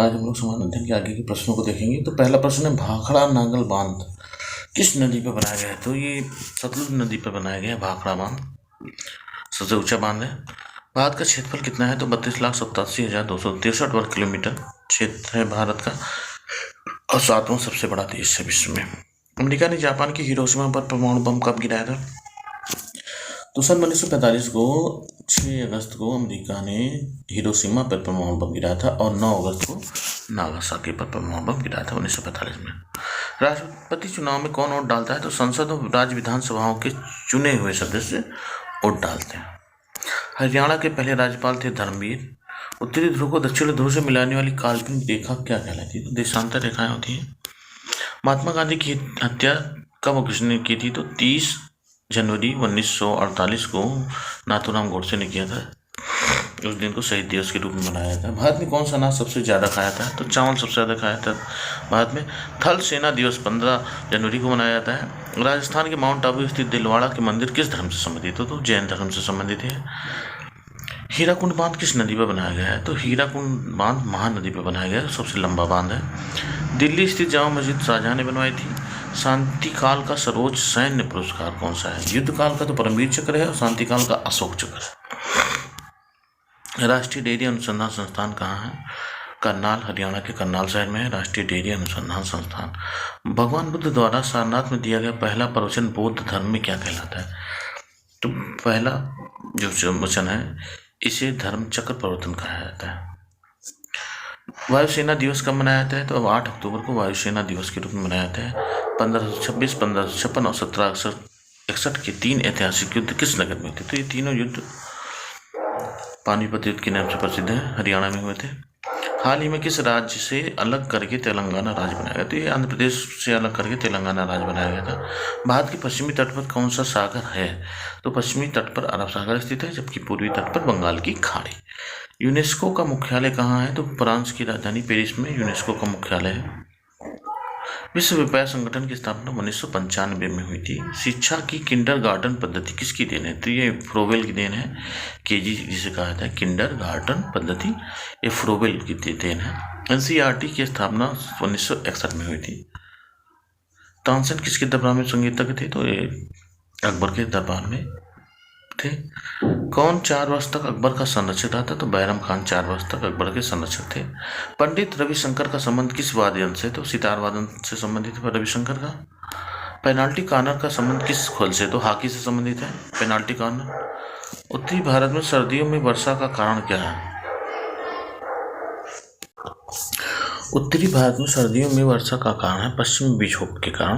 आज हम लोग समाज अध्ययन के आगे के प्रश्नों को देखेंगे। तो पहला प्रश्न है, भाखड़ा नांगल बांध किस नदी पर बनाया गया है? तो ये सतलुज नदी पर बनाया गया है भाखड़ा बांध, सबसे ऊंचा बांध है। भारत का क्षेत्रफल कितना है? तो 32,87,263 वर्ग किलोमीटर क्षेत्र है भारत का, और 7वां सबसे बड़ा देश है विश्व में। अमेरिका ने जापान की हिरोशिमा पर परमाणु बम कब गिराया था? तो सन 1945 को 6 अगस्त को अमेरिका ने हिरोशिमा पर परमाणु बम गिराया था, और 9 अगस्त को नागासाकी पर परमाणु बम गिराया था 1945 में। राष्ट्रपति चुनाव में कौन वोट डालता है? तो संसद और राज्य विधानसभाओं के चुने हुए सदस्य वोट डालते हैं। हरियाणा के पहले राज्यपाल थे धर्मवीर। उत्तरी ध्रुव को दक्षिण ध्रुव से मिलाने वाली काल्पनिक रेखा क्या कहलाती है? तो देशांतर रेखाएं होती हैं। महात्मा गांधी की हत्या कब और किसने की थी? तो 30 जनवरी 1948 को नाथूराम गोडसे ने किया था। उस दिन को शहीद दिवस के रूप में मनाया जाता है। भारत में कौन सा अनाज सबसे ज़्यादा खाया था? तो चावल सबसे ज़्यादा खाया था भारत में। थल सेना दिवस 15 जनवरी को मनाया जाता है। राजस्थान के माउंट आबू स्थित दिलवाड़ा के मंदिर किस धर्म से संबंधित हो? तो जैन धर्म से संबंधित है। हीराकुंड बांध किस नदी पर बनाया गया है? तो हीराकुंड बांध महानदी पर बनाया गया है, सबसे लंबा बांध है। दिल्ली स्थित जामा मस्जिद शाहजहां ने बनवाई थी। शांति काल का सर्वोच्च सैन्य पुरस्कार कौन सा है? युद्ध काल का तो परमवीर चक्र है, और शांति काल का अशोक चक्र है। राष्ट्रीय डेयरी अनुसंधान संस्थान कहाँ है? करनाल, हरियाणा के करनाल शहर में है राष्ट्रीय डेयरी अनुसंधान संस्थान। भगवान बुद्ध द्वारा सारनाथ में दिया गया पहला प्रवचन बौद्ध धर्म में क्या कहलाता है? तो पहला जो वचन है, इसे धर्म चक्र प्रवर्तन कहा जाता है। वायुसेना दिवस कब मनाया जाता है? तो अब 8 अक्टूबर को वायुसेना दिवस के रूप में मनाया जाता है। 1526, 1556 और 1761 के 3 ऐतिहासिक युद्ध किस नगर में थे? तो ये तीनों युद्ध पानीपत युद्ध के नाम से प्रसिद्ध है, हरियाणा में हुए थे। हाल ही में किस राज्य से अलग करके तेलंगाना राज्य बनाया गया? तो ये आंध्र प्रदेश से अलग करके तेलंगाना राज्य बनाया गया था। भारत के पश्चिमी तट पर कौन सा सागर है? तो पश्चिमी तट पर अरब सागर स्थित है, जबकि पूर्वी तट पर बंगाल की खाड़ी। यूनेस्को का मुख्यालय कहाँ है? तो फ्रांस की राजधानी पेरिस में यूनेस्को का मुख्यालय है। विश्व व्यापार संगठन की स्थापना 1995 में हुई थी। शिक्षा की किंडरगार्टन पद्धति किसकी देन है? तो ये फ्रोवेल की देन है। केजी जिसे कहा जाता है किंडरगार्टन पद्धति, ये फ्रोवेल की देन है। एनसीईआरटी की स्थापना 1961 में हुई थी। तानसेन किसके दरबार में संगीतज्ञ थे? तो ये अकबर के दरबार में थे। कौन 4 वर्ष तक अकबर का संरक्षक रहा था? तो बैरम खान 4 वर्ष तक अकबर के संरक्षक थे। पंडित रविशंकर का संबंध किस वाद्य यंत्र से? तो सितार वादन से संबंधित है रविशंकर का। पेनाल्टी कॉर्नर का संबंध किस खेल से? तो हॉकी से संबंधित है पेनाल्टी कॉर्नर। उत्तरी भारत में सर्दियों में वर्षा का कारण क्या है? उत्तरी भारत में सर्दियों में वर्षा का कारण है पश्चिमी विक्षोभ के कारण।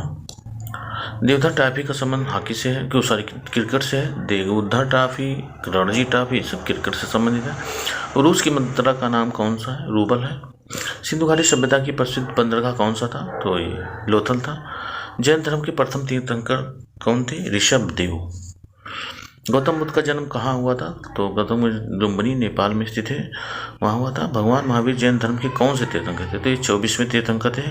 देवधर ट्रॉफी का संबंध हॉकी से है, क्रिकेट से है। देवधर ट्रॉफी, रणजी ट्रॉफी सब क्रिकेट से संबंधित है। रूस की मुद्रा का नाम कौन सा है? रूबल है। सिंधु घाटी सभ्यता की प्रसिद्ध बंदरगाह कौन सा था? तो ये लोथल था। जैन धर्म के प्रथम तीर्थंकर कौन थे? ऋषभ देव। गौतम बुद्ध का जन्म कहाँ हुआ था? तो गौतम लुम्बिनी नेपाल में स्थित है, वहाँ हुआ था। भगवान महावीर जैन धर्म के कौन से तीर्थंकर थे? तो ये 24वें तीर्थंकर थे।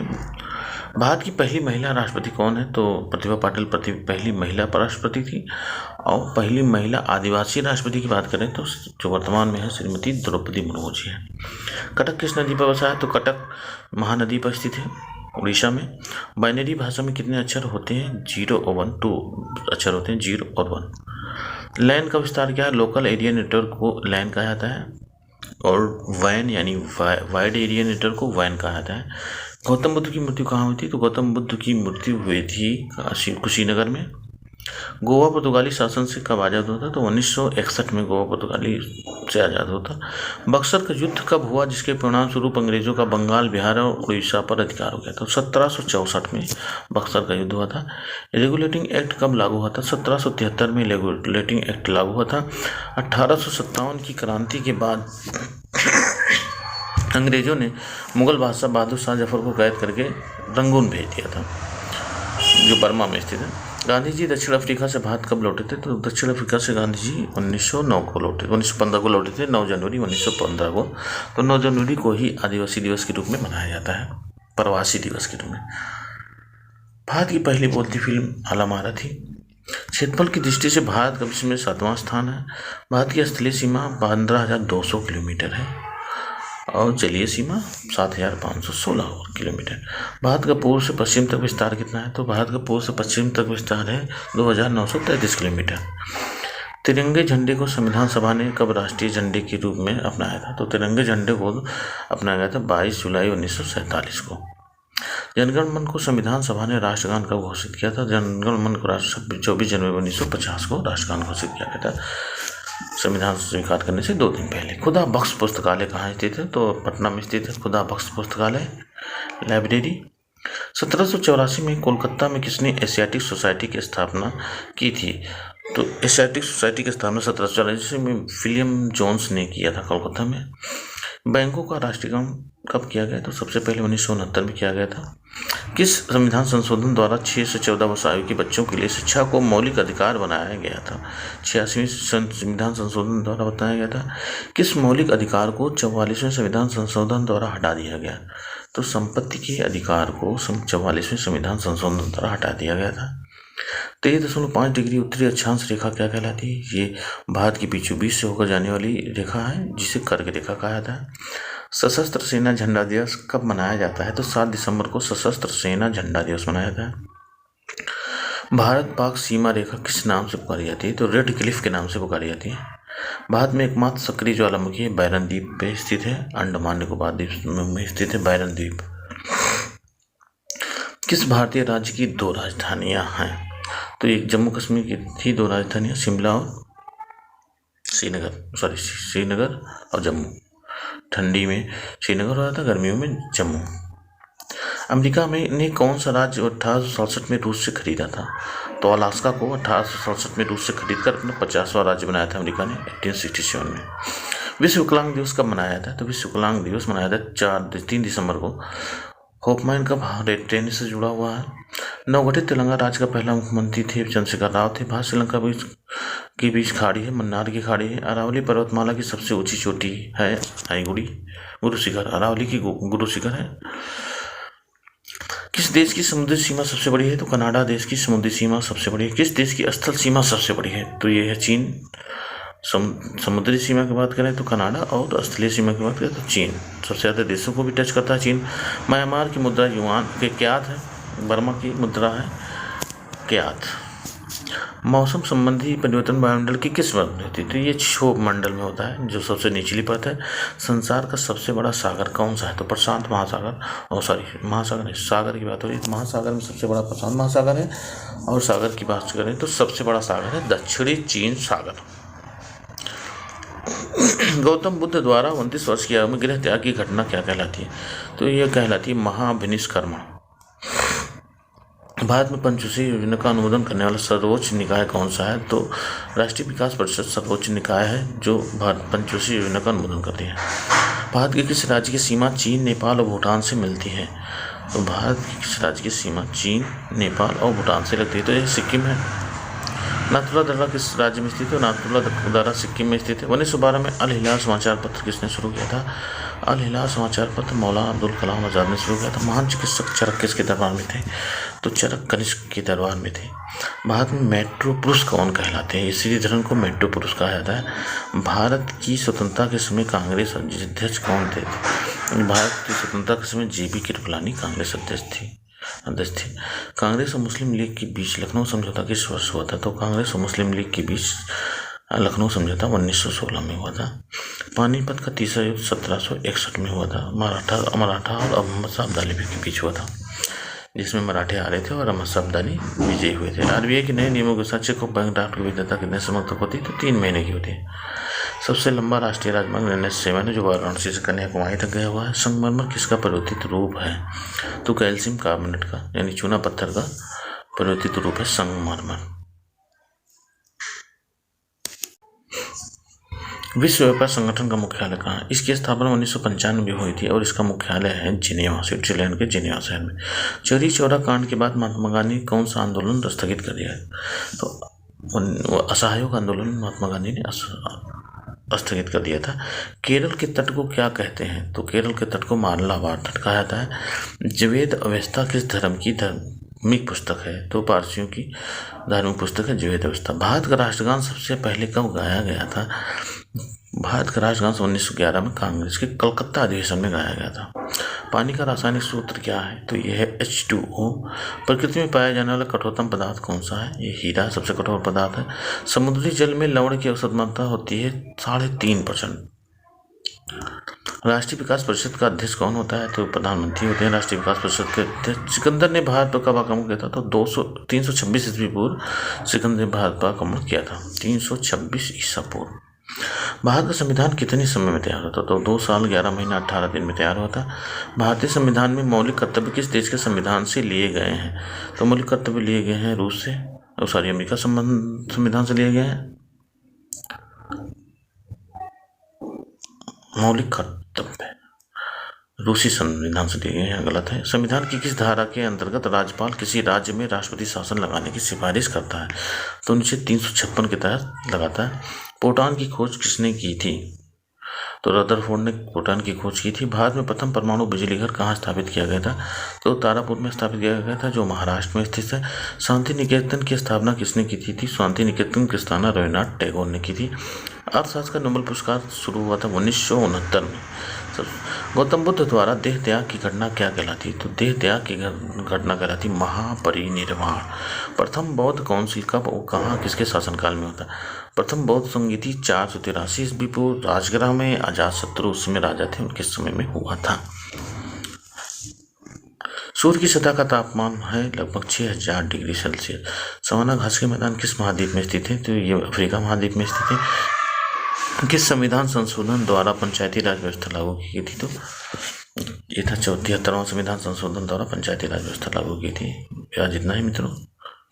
भारत की पहली महिला राष्ट्रपति कौन है? तो प्रतिभा पाटिल पहली महिला राष्ट्रपति थी। और पहली महिला आदिवासी राष्ट्रपति की बात करें तो जो वर्तमान में है श्रीमती द्रौपदी मुर्मू जी है। कटक किस नदी पर बसा है? तो कटक महानदी पर स्थित है, उड़ीसा में। बाइनरी भाषा में कितने अक्षर होते हैं? 0 और 1, 2 अक्षर होते हैं, 0 और 1। लैन का विस्तार क्या है? लोकल एरिया नेटवर्क को लैन कहा जाता है, और वैन यानी वाइड एरिया नेटवर्क को वैन कहा जाता है। गौतम बुद्ध की मृत्यु कहाँ हुई थी? तो गौतम बुद्ध की मृत्यु हुई थी कुशीनगर में। गोवा पुर्तगाली शासन से कब आज़ाद होता? तो 1961 में गोवा पुर्तगाली से आज़ाद होता। बक्सर का युद्ध कब हुआ, जिसके परिणाम स्वरूप अंग्रेजों का बंगाल, बिहार और उड़ीसा पर अधिकार हो गया था? 1764 में बक्सर का युद्ध हुआ था। रेगुलेटिंग एक्ट कब लागू हुआ था? 1773 में रेगुलेटिंग एक्ट लागू हुआ था। 1857 की क्रांति के बाद अंग्रेजों ने मुगल बादशाह बहादुर शाह जफर को कैद करके रंगून भेज दिया था, जो बर्मा में स्थित है। गांधी जी दक्षिण अफ्रीका से भारत कब लौटे थे? तो दक्षिण अफ्रीका से गांधी जी 1915 को लौटे थे, 9 जनवरी 1915 को। तो 9 जनवरी को ही आदिवासी दिवस के रूप में मनाया जाता है, प्रवासी दिवस के रूप में। भारत की पहली बोलती फिल्म आलमारा थी। क्षेत्रफल की दृष्टि से भारत का विश्व में 7वां स्थान है। भारत की स्थलीय सीमा 15,200 किलोमीटर है, और जलीय सीमा 7,516 किलोमीटर। भारत का पूर्व से पश्चिम तक विस्तार कितना है? तो भारत का पूर्व से पश्चिम तक विस्तार है 2,933 किलोमीटर। तिरंगे झंडे को संविधान सभा ने कब राष्ट्रीय झंडे के रूप में अपनाया था? तो तिरंगे झंडे को अपनाया गया था 22 जुलाई 1947 को। जनगण मन को संविधान सभा ने राष्ट्रगान कब घोषित किया था? जनगण मन को 24 जनवरी 1950 को राष्ट्रगान घोषित किया गया था, संविधान स्वीकार करने से 2 दिन पहले। खुदा बख्श पुस्तकालय कहाँ स्थित है? तो पटना में स्थित है खुदा बख्श पुस्तकालय लाइब्रेरी। 1784 में कोलकाता में किसने एशियाटिक सोसाइटी की स्थापना की थी? तो एशियाटिक सोसाइटी की स्थापना 1784 में विलियम जोन्स ने किया था कोलकाता में। बैंकों का राष्ट्रीयकरण कब किया गया? तो सबसे पहले 1969 में किया गया था। किस संविधान संशोधन द्वारा 6 से 14 वर्ष आयु के बच्चों के लिए शिक्षा को मौलिक अधिकार बनाया गया था? 86वें संविधान संशोधन द्वारा बताया गया था। किस मौलिक अधिकार को 44वें संविधान संशोधन द्वारा हटा दिया गया? तो संपत्ति के अधिकार को 44वें संविधान संशोधन द्वारा हटा दिया गया था। 23.5 डिग्री उत्तरी अक्षांश रेखा क्या कहलाती है? ये भारत के बीचों बीच से होकर जाने वाली रेखा है जिसे कर्क रेखा कहा जाता है। सशस्त्र सेना झंडा दिवस कब मनाया जाता है? तो 7 दिसंबर को सशस्त्र सेना झंडा दिवस मनाया जाता है। भारत पाक सीमा रेखा किस नाम से पुकारी जाती है? तो रेड क्लिफ के नाम से पुकारी जाती है। भारत में एकमात्र सक्रिय ज्वालामुखी बैरन द्वीप पे स्थित है, अंडमान निकोबार द्वीप में स्थित है बैरन द्वीप। किस भारतीय राज्य की 2 राजधानियां हैं? तो एक जम्मू कश्मीर की थी 2 राजधानियां, शिमला और श्रीनगर और जम्मू। ठंडी में श्रीनगर हो रहा था, गर्मियों में जम्मू। अमेरिका में ने कौन सा राज्य 1867 में रूस से खरीदा था? तो अलास्का को 1867 में रूस से खरीदकर अपना 50वां राज्य बनाया था अमेरिका ने 1867 में। विश्व विकलांग दिवस कब मनाया था? तो विश्व विकलांग दिवस मनाया था 3 दिसंबर को। होपमाइन कब ट्रेन से जुड़ा हुआ है? नवगठित तेलंगाना राज्य का पहला मुख्यमंत्री थे चंद्रशेखर राव थे। भारत श्रीलंका के बीच खाड़ी है, मन्नार की खाड़ी है। अरावली पर्वतमाला की सबसे ऊंची चोटी है गुरु शिखर, अरावली की गुरु शिखर है। किस देश की समुद्री सीमा सबसे बड़ी है? तो कनाडा देश की समुद्री सीमा सबसे बड़ी है। किस देश की स्थल सीमा सबसे बड़ी है? तो ये है चीन। समुद्री सीमा की बात करें तो कनाडा और स्थलीय सीमा की बात करें तो चीन। सबसे ज़्यादा देशों को भी टच करता है चीन। म्यांमार की मुद्रा युआन के क्यात है, बर्मा की मुद्रा है क्यात। मौसम संबंधी परिवर्तन वायुमंडल की किस वर्ग में होती है? तो ये क्षोभ मंडल में होता है जो सबसे निचली परत है। संसार का सबसे बड़ा सागर कौन सा है? तो प्रशांत महासागर, और महासागर नहीं, सागर की बात हो रही है। महासागर में सबसे बड़ा प्रशांत महासागर है, और सागर की बात करें तो सबसे बड़ा सागर है दक्षिणी चीन सागर। गौतम बुद्ध द्वारा 29 वर्ष की आयु में गृह त्याग की घटना क्या कहलाती है? तो यह कहलाती है महाभिनिष्क्रमण। भारत में पंचवर्षीय योजना का अनुमोदन करने वाला सर्वोच्च निकाय कौन सा है? तो राष्ट्रीय विकास परिषद सर्वोच्च निकाय है जो भारत पंचवर्षीय योजना का अनुमोदन करती है। भारत के किस राज्य की सीमा चीन, नेपाल और भूटान से मिलती है? तो भारत की किस राज्य की सीमा चीन, नेपाल और भूटान से लगती है? तो यह सिक्किम है। नाथुला दर्रा किस राज्य में स्थित है? नाथुला दर्रा सिक्किम में स्थित है। 1912 में अल हिलाल समाचार पत्र किसने शुरू किया था? अल हिलाल समाचार पत्र मौलाना अब्दुल कलाम आज़ाद ने शुरू किया था। महान चिकित्सक चरक किसके दरबार में थे? तो चरक कनिष्क के दरबार में थे। भारत में मेट्रो पुरुष कौन कहलाते हैं? श्रीधरन को मेट्रो पुरुष कहा जाता है। भारत की स्वतंत्रता के समय कांग्रेस अध्यक्ष कौन थे? भारत की स्वतंत्रता के समय JB कृपलानी कांग्रेस अध्यक्ष थी। कांग्रेस और मुस्लिम लीग के बीच लखनऊ समझौता किस वर्ष हुआ था? तो कांग्रेस और मुस्लिम लीग के बीच लखनऊ समझौता 1916 में हुआ था। पानीपत का तीसरा युद्ध 1761 में हुआ था। मराठा और अहमद शाह अब्दाली के बीच हुआ था, जिसमें मराठे आ रहे थे और अहमद शाह अब्दाली विजयी हुए थे। RBI के नए नियमों के साथ चेक ऑफ बैंक ड्राफ्ट की वैधता कितने समय तक होती है? तो 3 महीने की होती है। सबसे लंबा राष्ट्रीय राजमार्ग NH7 है जो वाराणसी से कन्याकुमारी तक गया हुआ है। संगमरमर किसका परिवर्तित रूप है? तो कैल्शियम कार्बोनेट का, यानी चूना पत्थर का परिवर्तित रूप है संगमरमर। विश्व व्यापार संगठन का मुख्यालय कहाँ है? इसकी स्थापना 1995 में हुई थी और इसका मुख्यालय है जिनेवा, स्विट्जरलैंड के जिनेवा शहर में। चौरी चौरा कांड के बाद महात्मा गांधी ने कौन सा आंदोलन स्थगित कर दिया है? तो असहयोग आंदोलन महात्मा गांधी ने स्थगित कर दिया था। केरल के तट को क्या कहते हैं? तो केरल के तट को मालाबार तट कहा जाता है। जवेद अवस्था किस धर्म की धार्मिक पुस्तक है? तो पारसियों की धार्मिक पुस्तक है जवेद अवस्था। भारत का राष्ट्रगान सबसे पहले कब गाया गया था? भारत का राष्ट्रगान 1911 में कांग्रेस के कलकत्ता अधिवेशन में गाया गया था। पानी का रासायनिक सूत्र क्या है? तो यह है H2O। प्रकृति में पाया जाने वाला कठोरतम पदार्थ कौन सा है? ये हीरा सबसे कठोर पदार्थ है। समुद्री जल में लवण की औसत मात्रा होती है 3.5%। राष्ट्रीय विकास परिषद का अध्यक्ष कौन होता है? तो प्रधानमंत्री होते हैं राष्ट्रीय विकास परिषद के अध्यक्ष। सिकंदर ने भारत पर कब आक्रमण किया था? तो 326 ईस्वी पूर्व सिकंदर ने भारत पर आक्रमण किया था। 326 ईसा पूर्व। भारत का संविधान कितने समय में तैयार होता? तो 2 साल 11 महीना 18 दिन में तैयार होता। भारतीय संविधान में मौलिक कर्तव्य किस देश के संविधान से लिए गए हैं? तो मौलिक कर्तव्य लिए गए हैं रूस से, अमेरिका संविधान से लिए गए हैं। मौलिक कर्तव्य रूसी संविधान से लिए गए हैं, गलत है। संविधान की किस धारा के अंतर्गत राज्यपाल किसी राज्य में राष्ट्रपति शासन लगाने की सिफारिश करता है? तो अनुच्छेद 356 के तहत लगाता है। प्रोटॉन की खोज किसने की थी? तो रदरफोर्ड ने प्रोटॉन की खोज की थी। भारत में प्रथम परमाणु बिजली घर कहाँ स्थापित किया गया था? तो तारापुर में स्थापित किया गया था, जो महाराष्ट्र में स्थित है। शांति निकेतन की स्थापना किसने की थी? शांति निकेतन की स्थापना रविन्द्रनाथ टैगोर ने की थी। अर्थशास्त्र का नोबेल पुरस्कार शुरू हुआ था 1969 में। गौतम बुद्ध द्वारा देह त्याग की घटना क्या कहलाती? तो देह त्याग की घटना कहलाती महापरिनिर्वाण। प्रथम बौद्ध काउंसिल कब और कहाँ किसके शासनकाल में होता? प्रथम बौद्ध संगीति 483 ईस्वी पूर्व राजगृह में अजातशत्रु उस समय राजा थे, उनके समय में हुआ था। सूर्य की सतह का तापमान है लगभग 6000 डिग्री सेल्सियस। सवाना घास के मैदान किस महाद्वीप में स्थित है? तो ये अफ्रीका महाद्वीप में स्थित है। किस संविधान संशोधन द्वारा पंचायती राज व्यवस्था लागू की गई थी? तो ये था 74वां संविधान संशोधन द्वारा पंचायती राज व्यवस्था लागू की थी। आज इतना ही मित्रों,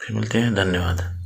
फिर मिलते हैं, धन्यवाद।